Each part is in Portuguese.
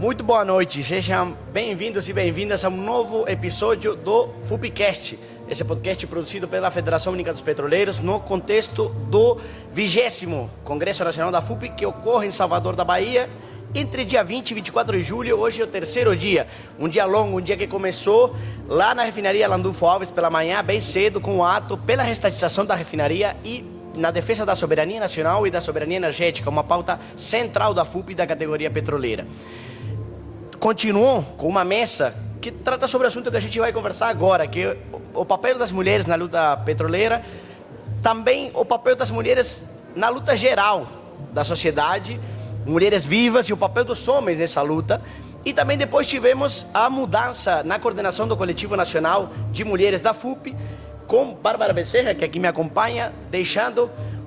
Muito boa noite, sejam bem-vindos e bem-vindas a um novo episódio do FUPCast, esse podcast produzido pela Federação Única dos Petroleiros no contexto do 20º Congresso Nacional da FUP, que ocorre em Salvador da Bahia, entre dia 20 e 24 de julho. Hoje é o terceiro dia, um dia longo, um dia que começou lá na refinaria Landulfo Alves pela manhã, bem cedo, com o ato pela restatização da refinaria e na defesa da soberania nacional e da soberania energética, uma pauta central da FUP e da categoria petroleira. Continuou com uma mesa que trata sobre o assunto que a gente vai conversar agora, que é o papel das mulheres na luta petroleira, também o papel das mulheres na luta geral da sociedade, mulheres vivas e o papel dos homens nessa luta. E também depois tivemos a mudança na coordenação do Coletivo Nacional de Mulheres da FUP, com Bárbara Becerra, que aqui me acompanha,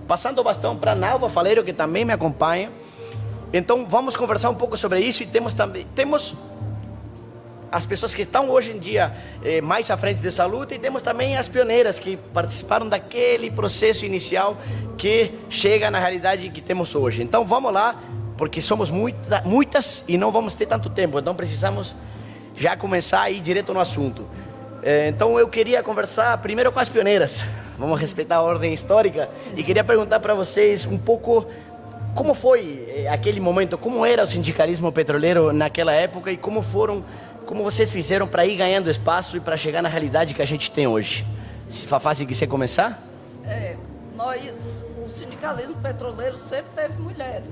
passando o bastão para Nalva Faleiro, que também me acompanha. Então vamos conversar um pouco sobre isso e temos as pessoas que estão hoje em dia mais à frente dessa luta, e temos também as pioneiras que participaram daquele processo inicial que chega na realidade que temos hoje. Então vamos lá, porque somos muitas e não vamos ter tanto tempo, então precisamos já começar a ir direto no assunto. Então eu queria conversar primeiro com as pioneiras, vamos respeitar a ordem histórica, e queria perguntar para vocês um pouco como foi aquele momento, como era o sindicalismo petroleiro naquela época e como vocês fizeram para ir ganhando espaço e para chegar na realidade que a gente tem hoje. Se Fafá, se quiser começar? O sindicalismo petroleiro sempre teve mulheres,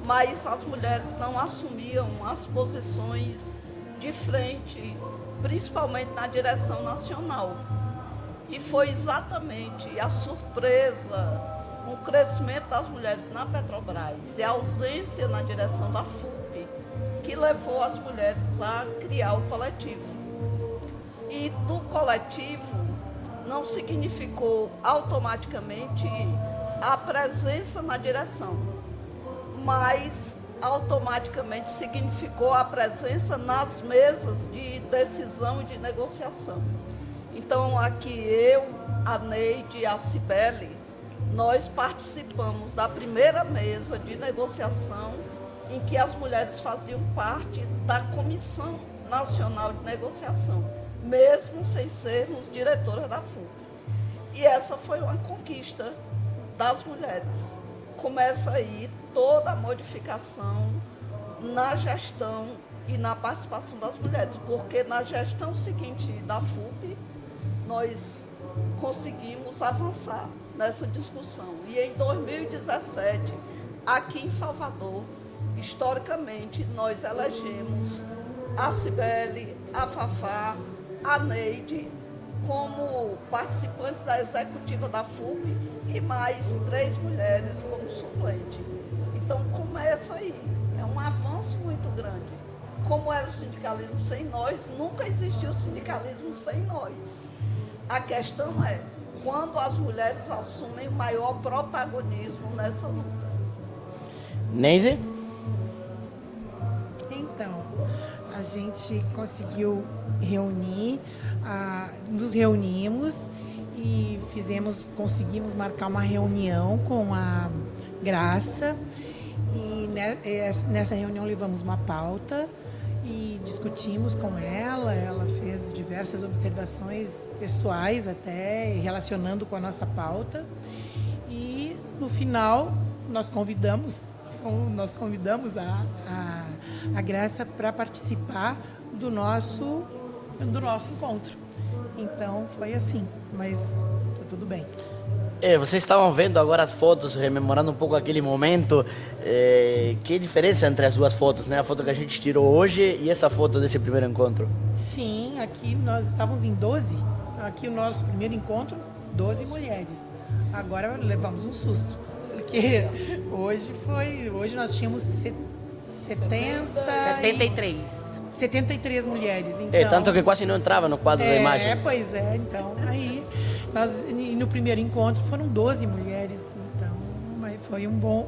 mas as mulheres não assumiam as posições de frente, principalmente na direção nacional. E foi exatamente a surpresa com o crescimento das mulheres na Petrobras e a ausência na direção da FUP que levou as mulheres a criar o coletivo. E do coletivo não significou automaticamente a presença na direção, mas automaticamente significou a presença nas mesas de decisão e de negociação. Então aqui eu, a Neide e a Cibele, nós participamos da primeira mesa de negociação em que as mulheres faziam parte da Comissão Nacional de Negociação, mesmo sem sermos diretoras da FUP. E essa foi uma conquista das mulheres. Começa aí toda a modificação na gestão e na participação das mulheres, porque na gestão seguinte da FUP, nós conseguimos avançar nessa discussão. E em 2017, aqui em Salvador, historicamente, nós elegemos a Cibele, a Fafá, a Neide como participantes da executiva da FUP e mais 3 mulheres como suplente. Então começa aí, é um avanço muito grande. Como era o sindicalismo sem nós, nunca existiu sindicalismo sem nós. A questão é quando as mulheres assumem o maior protagonismo nessa luta. Neide? Então, a gente conseguiu reunir, nos reunimos e conseguimos marcar uma reunião com a Graça, e nessa reunião levamos uma pauta e discutimos com ela fez diversas observações pessoais até, relacionando com a nossa pauta, e no final nós convidamos a Graça para participar do nosso encontro. Então foi assim, mas tá tudo bem. Vocês estavam vendo agora as fotos, rememorando um pouco aquele momento. Que diferença entre as duas fotos, né? A foto que a gente tirou hoje e essa foto desse primeiro encontro. Sim, aqui nós estávamos em 12. Aqui o nosso primeiro encontro, 12 mulheres. Agora levamos um susto, porque hoje nós tínhamos 73 mulheres. Então, tanto que quase não entrava no quadro da imagem. Pois é, então aí no primeiro encontro foram 12 mulheres, então,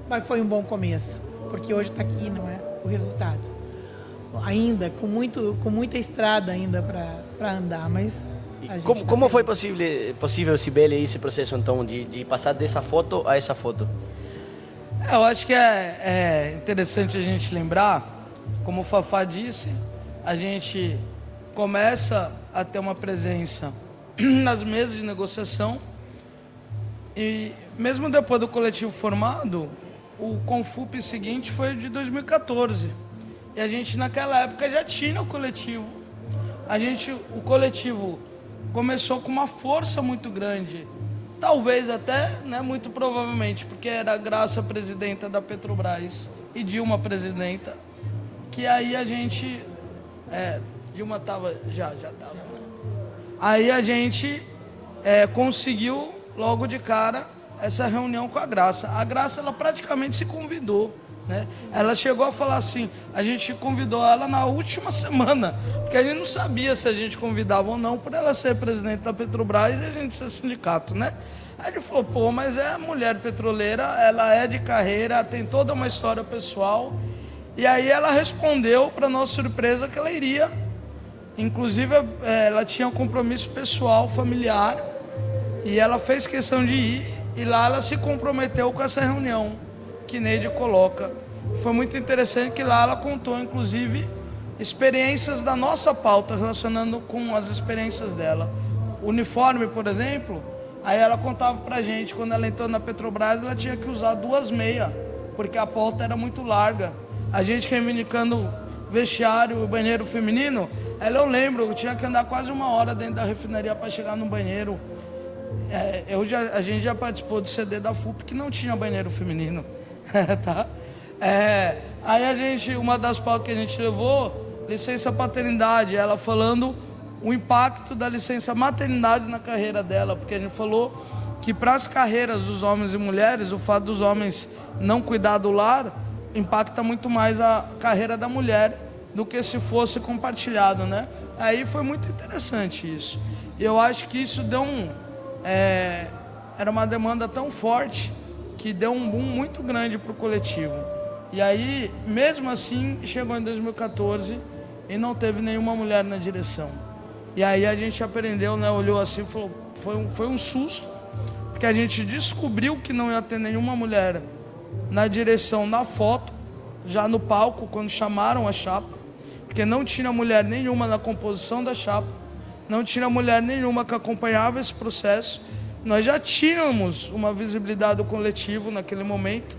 mas foi um bom começo, porque hoje está aqui, não é, o resultado. Ainda com muita estrada ainda para andar, mas como foi possível, Cibele, esse processo então de passar dessa foto a essa foto? Eu acho que é interessante a gente lembrar como o Fafá disse, a gente começa a ter uma presença nas mesas de negociação e mesmo depois do coletivo formado, o Confup seguinte foi de 2014 e a gente naquela época já tinha o coletivo. O coletivo começou com uma força muito grande, talvez até, né, muito provavelmente, porque era a Graça presidenta da Petrobras e Dilma presidenta, que aí a gente, Dilma já estava, aí a gente conseguiu logo de cara essa reunião com a Graça. A Graça, ela praticamente se convidou, né? Ela chegou a falar assim, a gente convidou ela na última semana, porque a gente não sabia se a gente convidava ou não, por ela ser presidente da Petrobras e a gente ser sindicato, né? Aí ele falou, pô, mas é mulher petroleira, ela é de carreira, tem toda uma história pessoal. E aí ela respondeu, para nossa surpresa, que ela iria. Inclusive, ela tinha um compromisso pessoal, familiar, e ela fez questão de ir, e lá ela se comprometeu com essa reunião que Neide coloca. Foi muito interessante que lá ela contou, inclusive, experiências da nossa pauta, relacionando com as experiências dela. O uniforme, por exemplo, aí ela contava pra gente, quando ela entrou na Petrobras, ela tinha que usar 2 meias, porque a pauta era muito larga. A gente reivindicando vestiário e banheiro feminino, eu lembro, eu tinha que andar quase 1 hora dentro da refinaria para chegar no banheiro. A gente já participou do CD da FUP que não tinha banheiro feminino. Tá? Aí uma das pautas que a gente levou, licença paternidade, ela falando o impacto da licença maternidade na carreira dela, porque a gente falou que para as carreiras dos homens e mulheres, o fato dos homens não cuidar do lar impacta muito mais a carreira da mulher do que se fosse compartilhado, né? Aí foi muito interessante isso. E eu acho que isso deu era uma demanda tão forte que deu um boom muito grande para o coletivo. E aí, mesmo assim, chegou em 2014 e não teve nenhuma mulher na direção. E aí a gente aprendeu, né? Olhou assim e falou, foi um susto, porque a gente descobriu que não ia ter nenhuma mulher na direção, na foto, já no palco, quando chamaram a chapa, porque não tinha mulher nenhuma na composição da chapa, não tinha mulher nenhuma que acompanhava esse processo. Nós já tínhamos uma visibilidade do coletivo naquele momento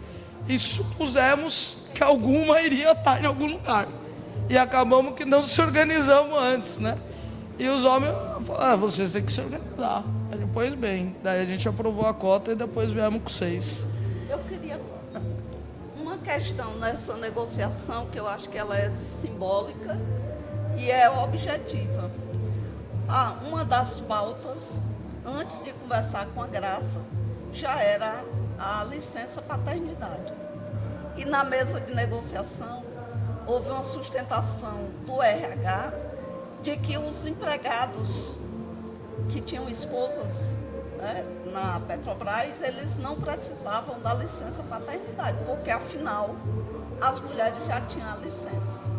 e supusemos que alguma iria estar em algum lugar. E acabamos que não se organizamos antes, né? E os homens falaram, vocês têm que se organizar. Aí depois, bem, daí a gente aprovou a cota e depois viemos com 6. Eu queria uma questão nessa negociação, que eu acho que ela é simbólica e é objetiva. Uma das pautas, antes de conversar com a Graça, já era a licença paternidade. E na mesa de negociação, houve uma sustentação do RH de que os empregados que tinham esposas, né, na Petrobras, eles não precisavam da licença paternidade, porque afinal as mulheres já tinham a licença.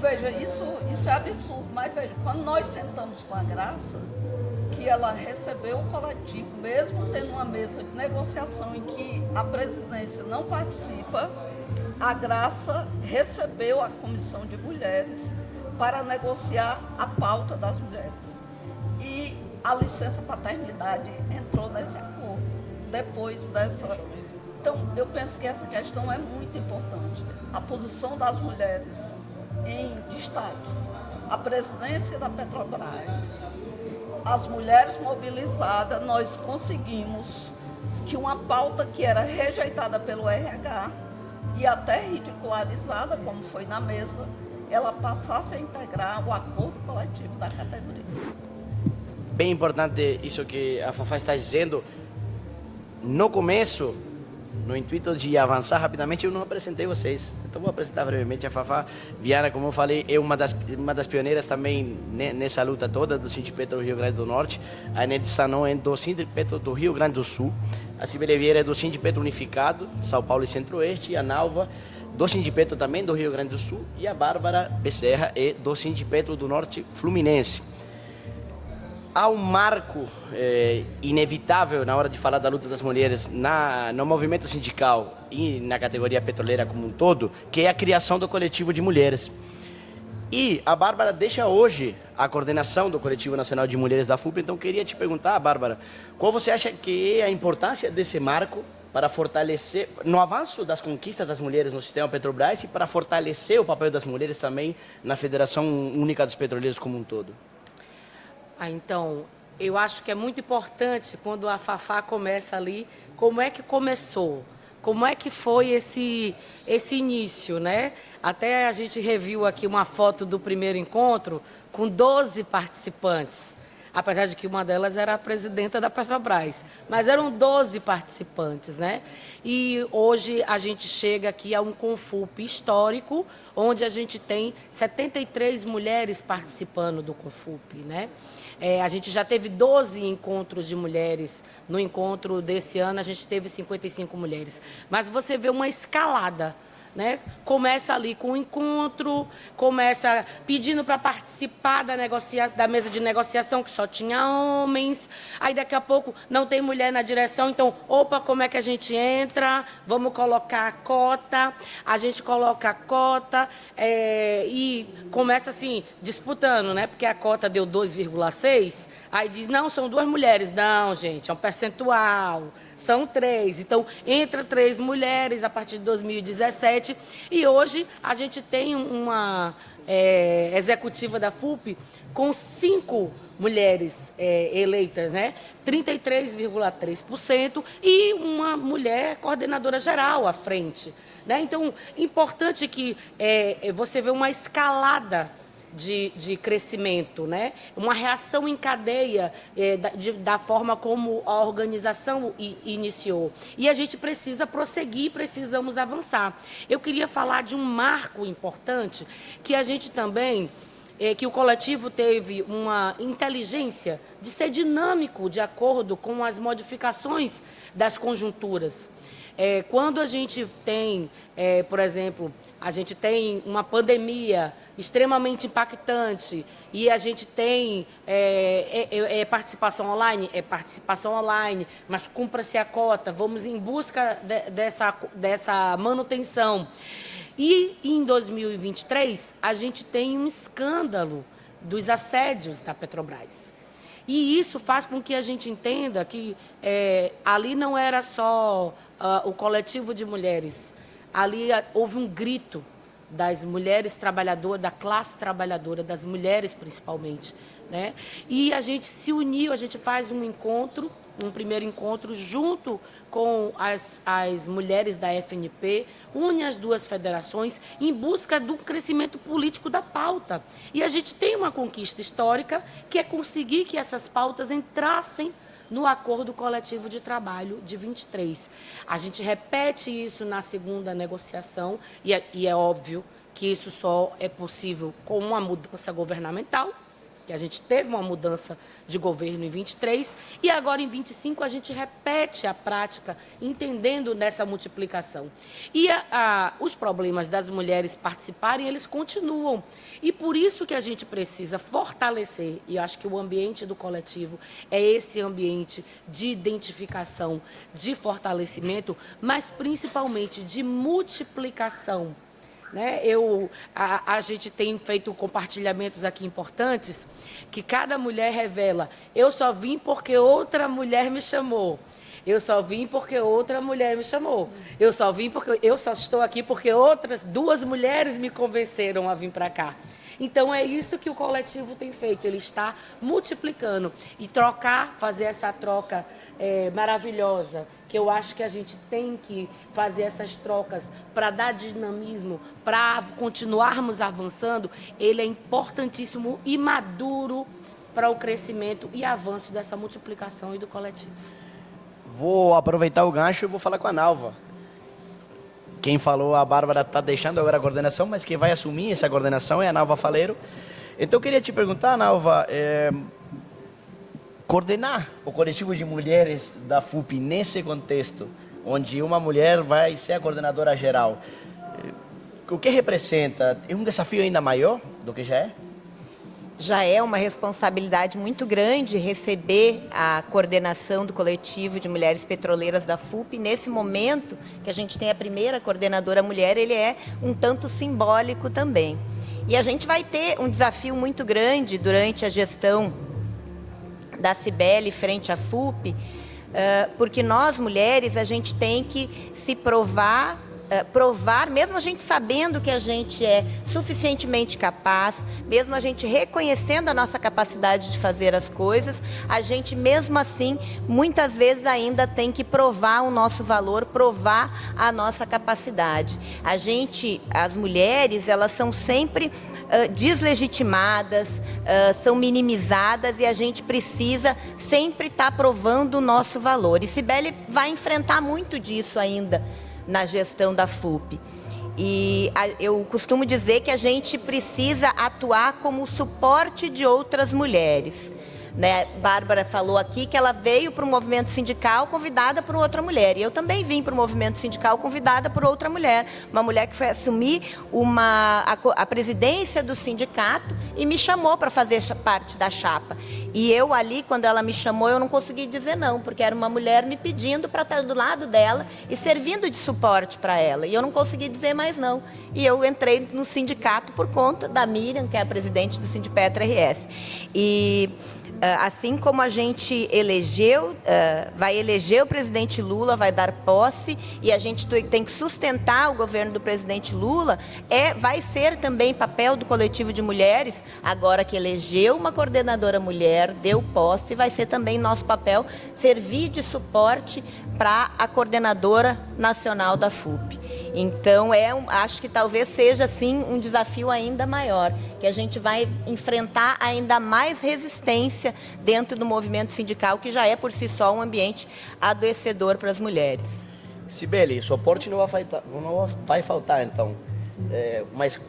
Veja, isso é absurdo, mas veja, quando nós sentamos com a Graça, que ela recebeu o coletivo, mesmo tendo uma mesa de negociação em que a presidência não participa, a Graça recebeu a comissão de mulheres para negociar a pauta das mulheres. E a licença paternidade entrou nesse acordo, depois dessa... Então, eu penso que essa questão é muito importante. A posição das mulheres em destaque. A presidência da Petrobras, as mulheres mobilizadas, nós conseguimos que uma pauta que era rejeitada pelo RH e até ridicularizada, como foi na mesa, ela passasse a integrar o acordo coletivo da categoria. Bem importante isso que a Fafá está dizendo. No começo, no intuito de avançar rapidamente, eu não apresentei vocês. Então vou apresentar brevemente a Fafá Viana, como eu falei, é uma das pioneiras também nessa luta toda do Sindipetro do Rio Grande do Norte. A Neide Sanon é do Sindipetro do Rio Grande do Sul. A Cibele Vieira é do Sindipetro Unificado, São Paulo e Centro-Oeste. E a Nalva, do Sindipetro também do Rio Grande do Sul. E a Bárbara Becerra é do Sindipetro do Norte Fluminense. há um marco inevitável na hora de falar da luta das mulheres no movimento sindical e na categoria petroleira como um todo, que é a criação do coletivo de mulheres. E a Bárbara deixa hoje a coordenação do Coletivo Nacional de Mulheres da FUP, então eu queria te perguntar, Bárbara, qual você acha que é a importância desse marco para fortalecer, no avanço das conquistas das mulheres no sistema Petrobras e para fortalecer o papel das mulheres também na Federação Única dos Petroleiros como um todo? Então, eu acho que é muito importante quando a Fafá começa ali, como é que começou? Como é que foi esse início, né? Até a gente reviu aqui uma foto do primeiro encontro com 12 participantes, apesar de que uma delas era a presidenta da Petrobras, mas eram 12 participantes, né? E hoje a gente chega aqui a um Confup histórico, onde a gente tem 73 mulheres participando do Confup, né? A gente já teve 12 encontros de mulheres. No encontro desse ano, a gente teve 55 mulheres. Mas você vê uma escalada, né? Começa ali com o encontro, começa pedindo para participar da mesa de negociação, que só tinha homens. Aí, daqui a pouco, não tem mulher na direção. Então, opa, como é que a gente entra? Vamos colocar a cota. A gente coloca a cota e começa, assim, disputando, né? Porque a cota deu 2,6. Aí diz, não, são 2 mulheres. Não, gente, é um percentual. São 3. Então, entra 3 mulheres a partir de 2017. E hoje a gente tem uma executiva da FUP com 5 mulheres eleitas, né? 33,3% e uma mulher coordenadora geral à frente, né? Então, importante que você vê uma escalada de crescimento, né? Uma reação em cadeia da forma como a organização iniciou. E a gente precisa prosseguir, precisamos avançar. Eu queria falar de um marco importante que a gente também, que o coletivo teve uma inteligência de ser dinâmico de acordo com as modificações das conjunturas. Quando a gente tem, por exemplo, a gente tem uma pandemia extremamente impactante e a gente tem participação online, participação online, mas cumpra-se a cota, vamos em busca dessa manutenção. E em 2023, a gente tem um escândalo dos assédios da Petrobras. E isso faz com que a gente entenda que ali não era só o coletivo de mulheres, ali houve um grito das mulheres trabalhadoras, da classe trabalhadora, das mulheres principalmente, né? E a gente se uniu, a gente faz um encontro, um primeiro encontro junto com as mulheres da FNP, une as 2 federações em busca do crescimento político da pauta. E a gente tem uma conquista histórica que é conseguir que essas pautas entrassem no acordo coletivo de trabalho de 23. A gente repete isso na segunda negociação e é óbvio que isso só é possível com uma mudança governamental, que a gente teve uma mudança de governo em 23 e agora em 25 a gente repete a prática entendendo nessa multiplicação. E os problemas das mulheres participarem, eles continuam. E por isso que a gente precisa fortalecer, e eu acho que o ambiente do coletivo é esse ambiente de identificação, de fortalecimento, mas principalmente de multiplicação, né? A gente tem feito compartilhamentos aqui importantes, que cada mulher revela, eu só vim porque outra mulher me chamou. Eu só vim porque outra mulher me chamou. Eu só estou aqui porque outras 2 mulheres me convenceram a vir para cá. Então é isso que o coletivo tem feito, ele está multiplicando e fazer essa troca maravilhosa, que eu acho que a gente tem que fazer essas trocas para dar dinamismo, para continuarmos avançando, ele é importantíssimo e maduro para o crescimento e avanço dessa multiplicação e do coletivo. Vou aproveitar o gancho e vou falar com a Nalva. Quem falou, a Bárbara está deixando agora a coordenação, mas quem vai assumir essa coordenação é a Nalva Faleiro. Então eu queria te perguntar, Nalva, coordenar o coletivo de mulheres da FUP nesse contexto, onde uma mulher vai ser a coordenadora geral, o que representa? É um desafio ainda maior do que já é? já é uma responsabilidade muito grande receber a coordenação do coletivo de mulheres petroleiras da FUP. Nesse momento que a gente tem a primeira coordenadora mulher, ele é um tanto simbólico também. E a gente vai ter um desafio muito grande durante a gestão da Cibele frente à FUP, porque nós, mulheres, a gente tem que se provar, mesmo a gente sabendo que a gente é suficientemente capaz, mesmo a gente reconhecendo a nossa capacidade de fazer as coisas, a gente mesmo assim, muitas vezes ainda tem que provar o nosso valor, provar a nossa capacidade. As mulheres, elas são sempre deslegitimadas, são minimizadas, e a gente precisa sempre estar provando o nosso valor. E Cibele vai enfrentar muito disso ainda na gestão da FUP. E eu costumo dizer que a gente precisa atuar como suporte de outras mulheres. Né? Bárbara falou aqui que ela veio para o movimento sindical convidada por outra mulher. E eu também vim para o movimento sindical convidada por outra mulher. Uma mulher que foi assumir a presidência do sindicato e me chamou para fazer parte da chapa. E eu ali, quando ela me chamou, eu não consegui dizer não, porque era uma mulher me pedindo para estar do lado dela e servindo de suporte para ela. E eu não consegui dizer mais não. E eu entrei no sindicato por conta da Miriam, que é a presidente do Sindipetra RS. E assim como a gente vai eleger o presidente Lula, vai dar posse, e a gente tem que sustentar o governo do presidente Lula, vai ser também papel do coletivo de mulheres, agora que elegeu uma coordenadora mulher, deu posse, vai ser também nosso papel servir de suporte para a coordenadora nacional da FUP. Então, acho que talvez seja, assim, um desafio ainda maior, que a gente vai enfrentar ainda mais resistência dentro do movimento sindical, que já é, por si só, um ambiente adoecedor para as mulheres. Cibele, suporte não vai faltar, então. Mas,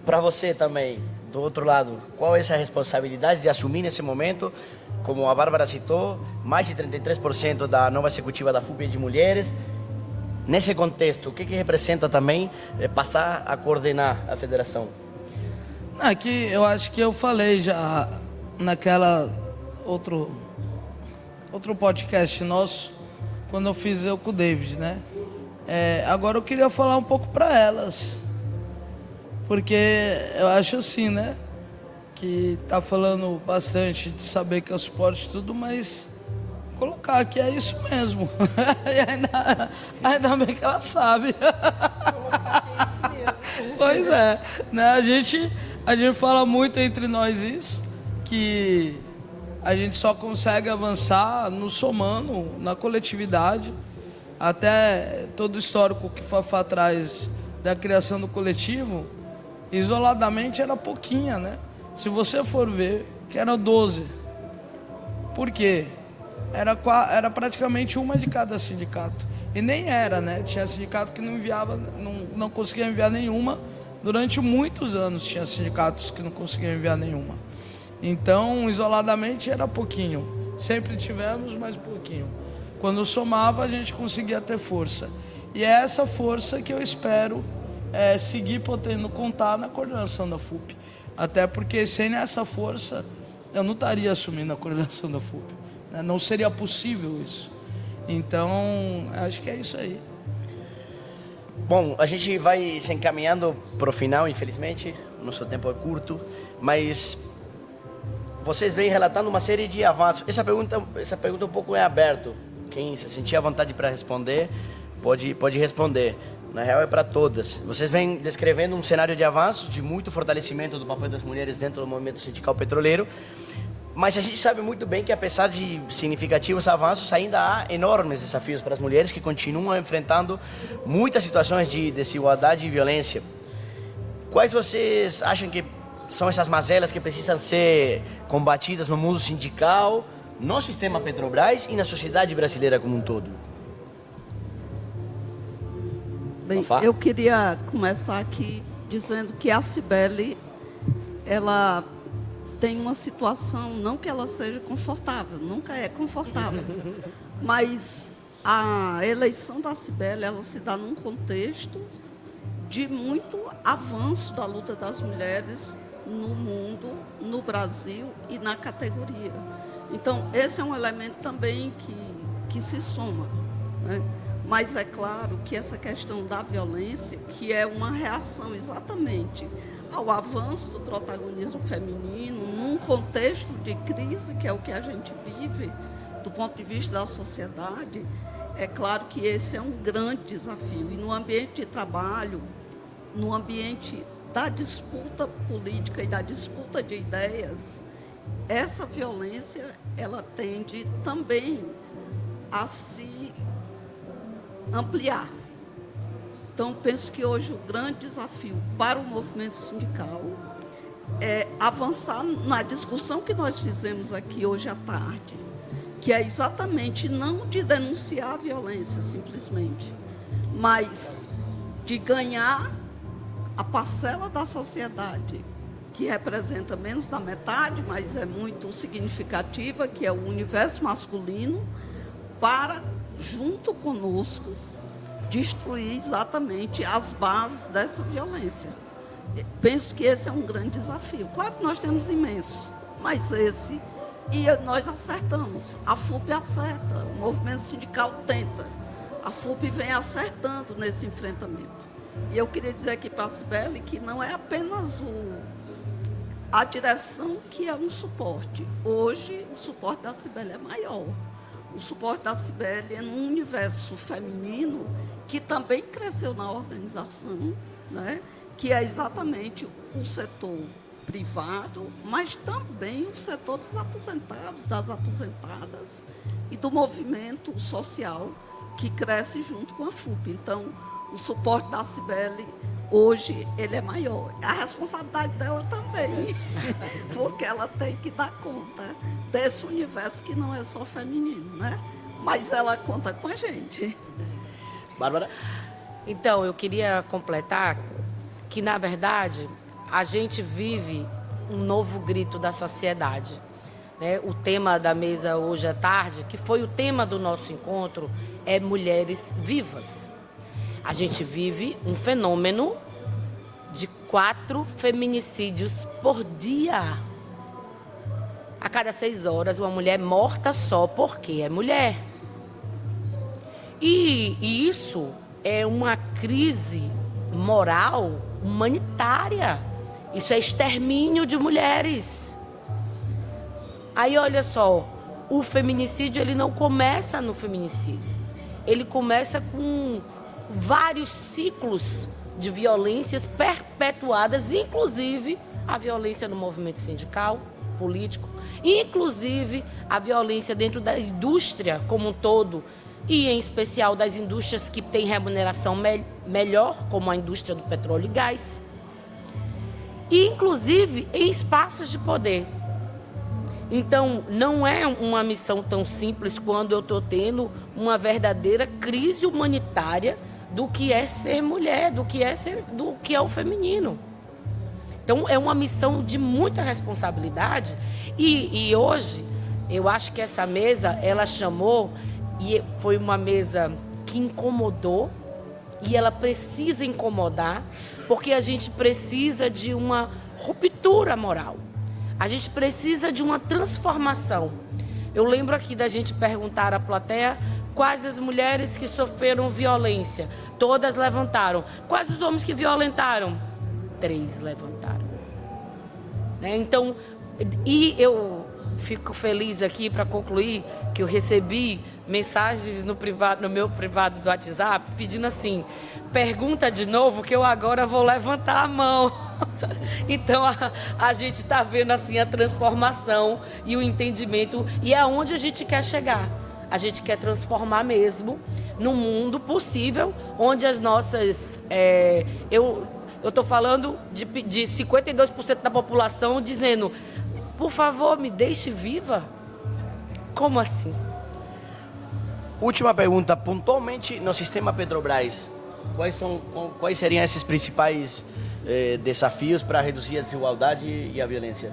para você também, do outro lado, qual é essa responsabilidade de assumir nesse momento? Como a Bárbara citou, mais de 33% da nova executiva da FUP é de mulheres. Nesse contexto, o que representa também passar a coordenar a federação? Aqui eu acho que eu falei já naquela outro podcast nosso, quando eu fiz com o David, né? Agora eu queria falar um pouco para elas, porque eu acho assim, né? Que tá falando bastante de saber que é o suporte e tudo, mas colocar aqui é isso mesmo. E ainda bem que ela sabe. Pois é, né? A gente fala muito entre nós isso, que a gente só consegue avançar nos somando, na coletividade. Até todo o histórico que Fafá traz da criação do coletivo, isoladamente era pouquinha, né? Se você for ver, que eram 12. Por quê? Era praticamente uma de cada sindicato. E nem era, né? Tinha sindicato que não conseguia enviar nenhuma. Durante muitos anos tinha sindicatos que não conseguiam enviar nenhuma. Então, isoladamente era pouquinho. Sempre tivemos, mas pouquinho. Quando somava, a gente conseguia ter força. E é essa força que eu espero seguir podendo contar na coordenação da FUP. Até porque sem essa força, eu não estaria assumindo a coordenação da FUP. Não seria possível isso. Então, acho que é isso aí. Bom, a gente vai se encaminhando para o final, infelizmente. Nosso tempo é curto. Mas vocês vêm relatando uma série de avanços. Essa pergunta um pouco é aberta. Quem se sentir à vontade para responder, pode responder. Na real, é para todas. Vocês vêm descrevendo um cenário de avanços, de muito fortalecimento do papel das mulheres dentro do movimento sindical petroleiro. Mas a gente sabe muito bem que, apesar de significativos avanços, ainda há enormes desafios para as mulheres que continuam enfrentando muitas situações de desigualdade e violência. Quais vocês acham que são essas mazelas que precisam ser combatidas no mundo sindical, no sistema Petrobras e na sociedade brasileira como um todo? Bem, eu queria começar aqui dizendo que a Cibele, ela tem uma situação, não que ela seja confortável, nunca é confortável, mas a eleição da Cibele, ela se dá num contexto de muito avanço da luta das mulheres no mundo, no Brasil e na categoria. Então, esse é um elemento também que se soma, né? Mas é claro que essa questão da violência, que é uma reação exatamente ao avanço do protagonismo feminino, num contexto de crise, que é o que a gente vive, do ponto de vista da sociedade, é claro que esse é um grande desafio. E no ambiente de trabalho, no ambiente da disputa política e da disputa de ideias, essa violência, ela tende também a se ampliar. Então, penso que hoje o grande desafio para o movimento sindical é avançar na discussão que nós fizemos aqui hoje à tarde, que é exatamente não de denunciar a violência simplesmente, mas de ganhar a parcela da sociedade que representa menos da metade, mas é muito significativa, que é o universo masculino, para, junto conosco, destruir exatamente as bases dessa violência. Penso que esse é um grande desafio. Claro que nós temos imensos, mas esse, e nós acertamos. A FUP acerta, o movimento sindical tenta. A FUP vem acertando nesse enfrentamento. E eu queria dizer aqui para a Cibele que não é apenas a direção que é um suporte. Hoje, o suporte da Cibele é maior. O suporte da Cibele é num universo feminino que também cresceu na organização, né? Que é exatamente o setor privado, mas também o setor dos aposentados, das aposentadas e do movimento social que cresce junto com a FUP. Então, o suporte da Cibele, hoje, ele é maior. A responsabilidade dela também, porque ela tem que dar conta desse universo que não é só feminino, né? Mas ela conta com a gente. Bárbara? Então, eu queria completar que, na verdade, a gente vive um novo grito da sociedade, né? O tema da mesa hoje à tarde, que foi o tema do nosso encontro, é Mulheres Vivas. A gente vive um fenômeno de 4 feminicídios por dia. A cada 6 horas, uma mulher morta só porque é mulher. E isso é uma crise moral, humanitária. Isso é extermínio de mulheres. Aí, olha só, o feminicídio, ele não começa no feminicídio. Ele começa com vários ciclos de violências perpetuadas, inclusive a violência no movimento sindical, político, inclusive a violência dentro da indústria como um todo, e em especial das indústrias que têm remuneração melhor, como a indústria do petróleo e gás, e inclusive em espaços de poder. Então, não é uma missão tão simples quando eu estou tendo uma verdadeira crise humanitária do que é ser mulher, do que é o feminino. Então, é uma missão de muita responsabilidade. E hoje, eu acho que essa mesa, ela chamou, e foi uma mesa que incomodou, e ela precisa incomodar, porque a gente precisa de uma ruptura moral. A gente precisa de uma transformação. Eu lembro aqui da gente perguntar à plateia quais as mulheres que sofreram violência. Todas levantaram. Quais os homens que violentaram? 3 levantaram. Né? Então, e eu fico feliz aqui para concluir que eu recebi mensagens no meu privado do WhatsApp pedindo assim: pergunta de novo que eu agora vou levantar a mão. Então a gente está vendo assim a transformação e o entendimento, e é onde a gente quer chegar. A gente quer transformar mesmo num mundo possível, onde as nossas... eu estou falando de 52% da população dizendo: por favor, me deixe viva. Como assim? Última pergunta, pontualmente no sistema Petrobras, quais seriam esses principais desafios para reduzir a desigualdade e a violência?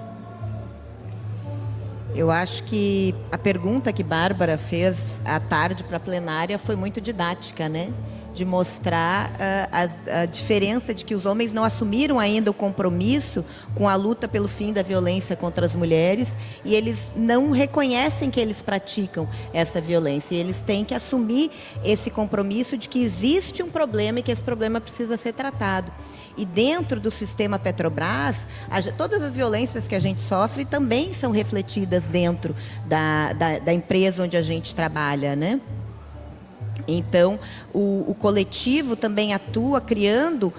Eu acho que a pergunta que Bárbara fez à tarde para a plenária foi muito didática, né? de mostrar a diferença de que os homens não assumiram ainda o compromisso com a luta pelo fim da violência contra as mulheres e eles não reconhecem que eles praticam essa violência. E eles têm que assumir esse compromisso de que existe um problema e que esse problema precisa ser tratado. E dentro do sistema Petrobras, todas as violências que a gente sofre também são refletidas dentro da empresa onde a gente trabalha, né? Então, o coletivo também atua criando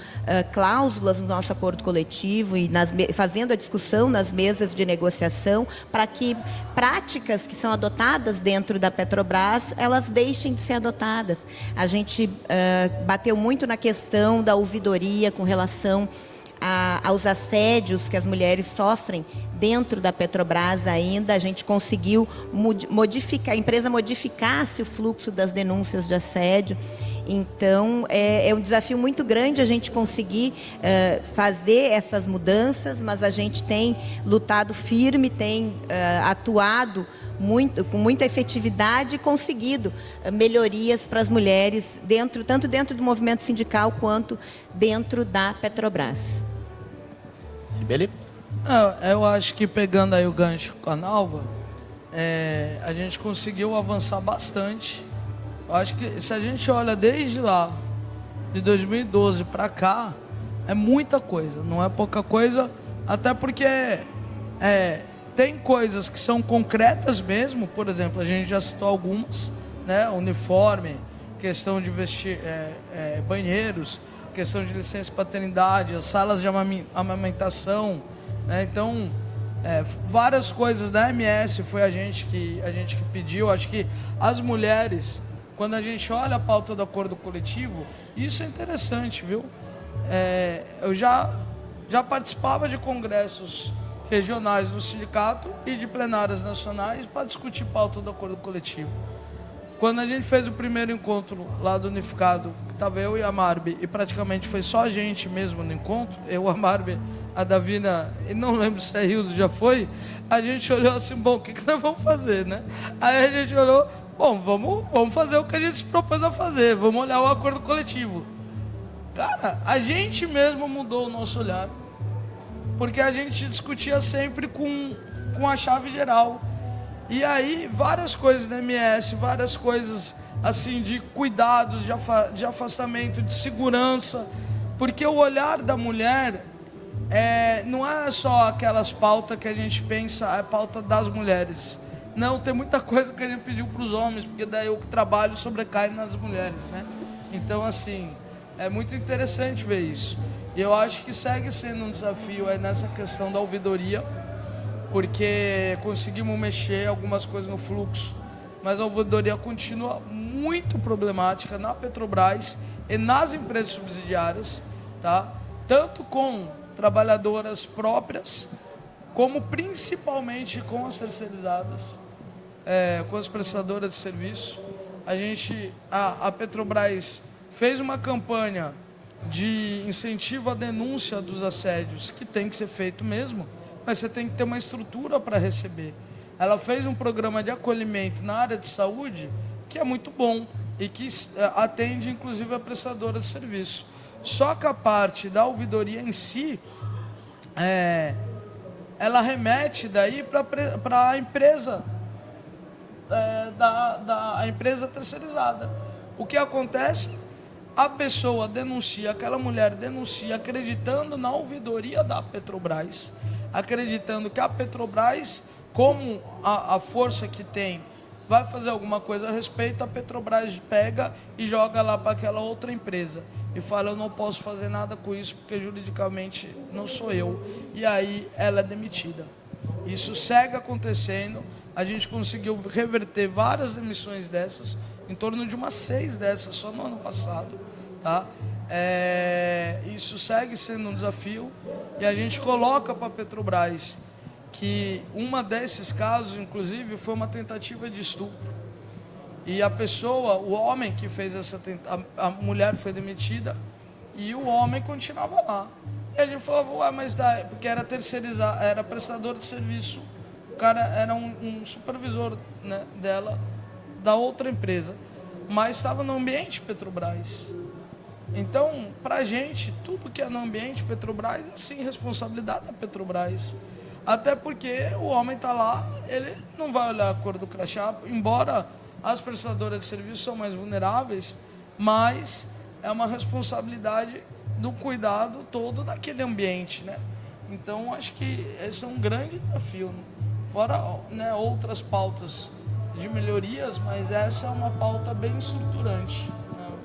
cláusulas no nosso acordo coletivo e fazendo a discussão nas mesas de negociação para que práticas que são adotadas dentro da Petrobras, elas deixem de ser adotadas. A gente bateu muito na questão da ouvidoria com relação aos assédios que as mulheres sofrem dentro da Petrobras ainda. A gente conseguiu modificar, a empresa modificasse o fluxo das denúncias de assédio. Então, é um desafio muito grande a gente conseguir fazer essas mudanças, mas a gente tem lutado firme, tem atuado com muita efetividade e conseguido melhorias para as mulheres, tanto dentro do movimento sindical quanto dentro da Petrobras. Sibeli? Eu acho que pegando aí o gancho com a Nalva, a gente conseguiu avançar bastante. Eu acho que se a gente olha desde lá, de 2012 para cá, é muita coisa, não é pouca coisa, até porque tem coisas que são concretas mesmo. Por exemplo, a gente já citou algumas, né? Uniforme, questão de vestir banheiros, questão de licença paternidade, as salas de amamentação, né? Então, várias coisas da MS foi a gente que pediu. Acho que as mulheres, quando a gente olha a pauta do acordo coletivo, isso é interessante, viu? Eu já participava de congressos regionais do sindicato e de plenárias nacionais para discutir pauta do acordo coletivo. Quando a gente fez o primeiro encontro lá do Unificado, estava eu e a Marbe, e praticamente foi só a gente mesmo no encontro, eu, a Marbe, a Davina, e não lembro se a Hildo já foi, a gente olhou assim, bom, o que nós vamos fazer, né? Aí a gente olhou, bom, vamos fazer o que a gente se propôs a fazer, vamos olhar o acordo coletivo. Cara, a gente mesmo mudou o nosso olhar, porque a gente discutia sempre com a chave geral. E aí, várias coisas da MS, várias coisas assim de cuidados, de afastamento, de segurança, porque o olhar da mulher não é só aquelas pautas que a gente pensa, é pauta das mulheres. Não, tem muita coisa que a gente pediu para os homens, porque daí o trabalho sobrecai nas mulheres, né? Então, assim, é muito interessante ver isso. E eu acho que segue sendo um desafio nessa questão da ouvidoria, porque conseguimos mexer algumas coisas no fluxo, mas a ouvidoria continua muito problemática na Petrobras e nas empresas subsidiárias, tá? Tanto com trabalhadoras próprias, como principalmente com as terceirizadas, com as prestadoras de serviço. A Petrobras fez uma campanha de incentivo à denúncia dos assédios, que tem que ser feito mesmo, mas você tem que ter uma estrutura para receber. Ela fez um programa de acolhimento na área de saúde, que é muito bom, e que atende inclusive a prestadora de serviço. Só que a parte da ouvidoria em si, ela remete daí para a empresa, a empresa terceirizada. O que acontece? A pessoa denuncia, aquela mulher denuncia, acreditando na ouvidoria da Petrobras, acreditando que a Petrobras, como a força que tem, vai fazer alguma coisa a respeito. A Petrobras pega e joga lá para aquela outra empresa e fala, eu não posso fazer nada com isso porque juridicamente não sou eu, e aí ela é demitida. Isso segue acontecendo. A gente conseguiu reverter várias demissões dessas, em torno de umas 6 dessas só no ano passado, tá? Isso segue sendo um desafio, e a gente coloca para a Petrobras que uma desses casos, inclusive, foi uma tentativa de estupro. E a pessoa, o homem que fez a mulher foi demitida e o homem continuava lá. E a gente falava, ué, mas porque era terceirizado, era prestador de serviço. O cara era um supervisor, né, dela, da outra empresa, mas estava no ambiente Petrobras. Então, para a gente, tudo que é no ambiente Petrobras é sim responsabilidade da Petrobras. Até porque o homem está lá, ele não vai olhar a cor do crachá, embora as prestadoras de serviço são mais vulneráveis, mas é uma responsabilidade do cuidado todo daquele ambiente, né? Então, acho que esse é um grande desafio, né? Fora, né, outras pautas de melhorias, mas essa é uma pauta bem estruturante,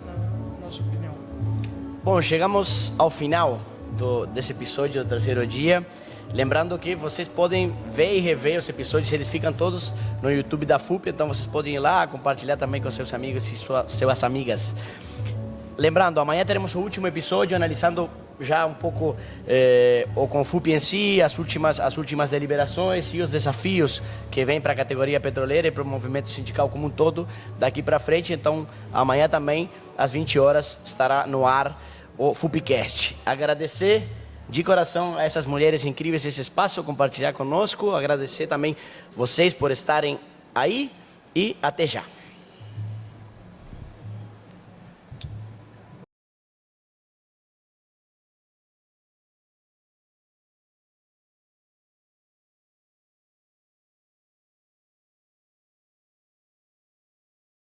na nossa opinião. Bom, chegamos ao final desse episódio do terceiro dia. Lembrando que vocês podem ver e rever os episódios, eles ficam todos no YouTube da FUP, então vocês podem ir lá, compartilhar também com seus amigos e suas amigas. Lembrando, amanhã teremos o último episódio, analisando já um pouco o Confub em si, as últimas deliberações e os desafios que vêm para a categoria petroleira e para o movimento sindical como um todo daqui para frente. Então, amanhã também, às 20 horas, estará no ar o FUPcast. Agradecer de coração a essas mulheres incríveis esse espaço, compartilhar conosco, agradecer também vocês por estarem aí e até já.